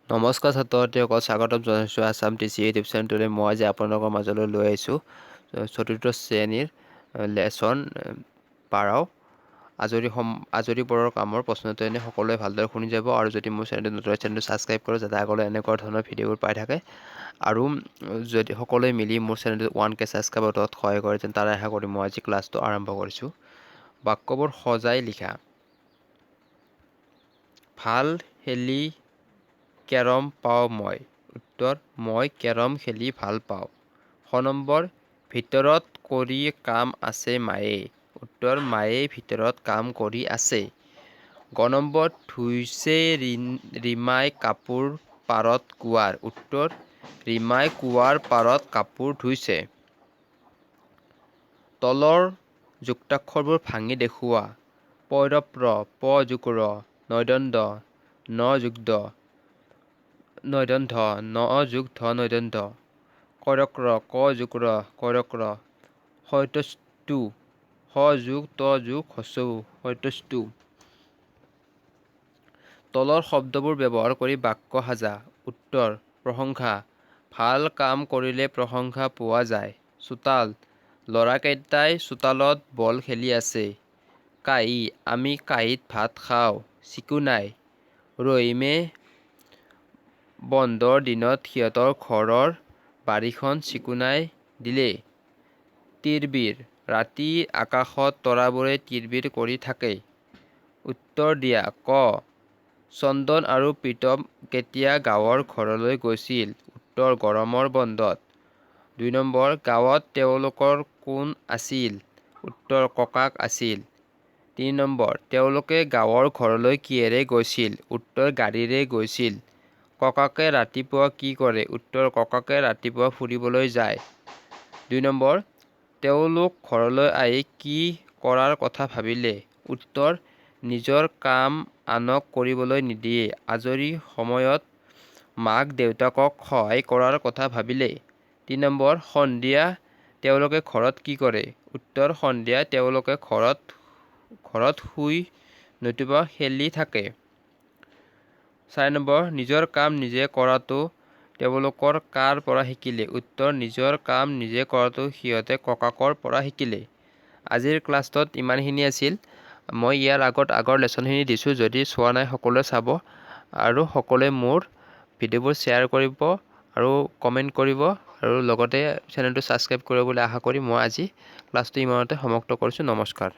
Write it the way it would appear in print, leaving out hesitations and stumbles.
নমস্কাৰ ছাত্ৰসকল, স্বাগতম জনাইছোঁ আছাম টিচি ইউটিউব চেনেলটোলৈ। মই আজি আপোনালোকৰ মাজলৈ লৈ আহিছোঁ চতুৰ্থ শ্ৰেণীৰ লেচন 12 আজৰি পৰৰ কামৰ প্ৰশ্নটো এনে সকলোৱে ভালদৰে শুনি যাব। আৰু যদি মোৰ চেনেলটো ছাবস্ক্ৰাইব কৰে যাতে আগলৈ এনেকুৱা ধৰণৰ ভিডিঅ'বোৰ পাই থাকে, আৰু যদি সকলোৱে মিলি মোৰ চেনেলটো 1K ছাবস্ক্ৰাইবত সহায় কৰে তেন্তে তাৰে আশা কৰি মই আজি ক্লাছটো আৰম্ভ কৰিছোঁ। বাক্যবোৰ সজাই লিখা। ভাল খেলি কেৰম পাওঁ মই। উত্তৰ, মই কেৰম খেলি ভাল পাওঁ। খ নম্বৰ, ভিতৰত কৰি কাম আছে মায়ে। উত্তৰ, মায়ে ভিতৰত কাম কৰি আছে। গ নম্বৰ, ধুইছে ৰিমাই কাপোৰ পাৰত কুৱাৰ। উত্তৰ, ৰিমাই কুৱাৰ পাৰত কাপোৰ ধুইছে। তলৰ যুক্তাক্ষৰবোৰ ভাঙি দেখুওৱা। পইৰপ্ৰ, প যোগ ৰ, নৈদণ্ড, ন যোগ দ, নৈদণ্ড, ন যোগ ধ নৈদণ্ড, কৰক্ৰ, ক যোগ ৰ, কৰক্ৰ, হয়তস্তু, স যোগ ত যোগ হ্ৰস্ব উ, হয়তস্তু। তলৰ শব্দবোৰ ব্যৱহাৰ কৰি বাক্য সাজা। উত্তৰ, প্ৰশংসা, ভাল কাম কৰিলে প্ৰশংসা পোৱা যায়। চোতাল, ল'ৰাকেইটাই চোতালত বল খেলি আছে। কাঁহী, আমি কাঁহীত ভাত খাওঁ। চিকুনাই, ৰহিমে বন্ধৰ দিনত সিহঁতৰ ঘৰৰ বাৰীখন চিকুনাই দিলে। তিৰবিৰ, ৰাতি আকাশত তৰাবোৰে তিৰবিৰ কৰি থাকে। উত্তৰ দিয়া। ক, চন্দন আৰু প্ৰীতম কেতিয়া গাঁৱৰ ঘৰলৈ গৈছিল? উত্তৰ, গৰমৰ বন্ধত। ২ নম্বৰ, গাঁৱত তেওঁলোকৰ কোন আছিল? উত্তৰ, ককাক আছিল। ৩ নম্বৰ, তেওঁলোকে গাঁৱৰ ঘৰলৈ কিহেৰে গৈছিল? উত্তৰ, গাড়ীৰে গৈছিল। ককাকে ৰাতিপুৱা কি কৰে? উত্তৰ, ককাকে ৰাতিপুৱা ফুৰিবলৈ যায়। ২ নম্বৰ, তেওঁলোক ঘৰলৈ আহি কি কৰাৰ কথা ভাবিলে? উত্তৰ, নিজৰ কাম আনক কৰিবলৈ নিদিয়ে। আজৰি সময়ত মাক দেউতাকক সহায় কৰাৰ কথা ভাবিলে। ৩ নম্বৰ, সন্ধিয়া তেওঁলোকে ঘৰত কি কৰে? উত্তৰ, সন্ধিয়া তেওঁলোকে ঘৰত শুই নতুবা খেলি থাকে। ৪ নম্বৰ, নিজৰ কাম নিজে কৰাটো তেওঁলোকৰ কাৰ পৰা শিকিলে? উত্তৰ, নিজৰ কাম নিজে কৰাটো সিহঁতে ককাকৰ পৰা শিকিলে। আজিৰ ক্লাছটোত ইমানখিনি আছিল। মই ইয়াৰ আগৰ লেচনখিনি দিছোঁ, যদি চোৱা নাই সকলোৱে চাব, আৰু সকলোৱে মোৰ ভিডিঅ'বোৰ শ্বেয়াৰ কৰিব আৰু কমেণ্ট কৰিব, আৰু লগতে চেনেলটো ছাবস্ক্ৰাইব কৰিব বুলি আশা কৰি মই আজি ক্লাছটো ইমানতে সমাপ্ত কৰিছোঁ। নমস্কাৰ।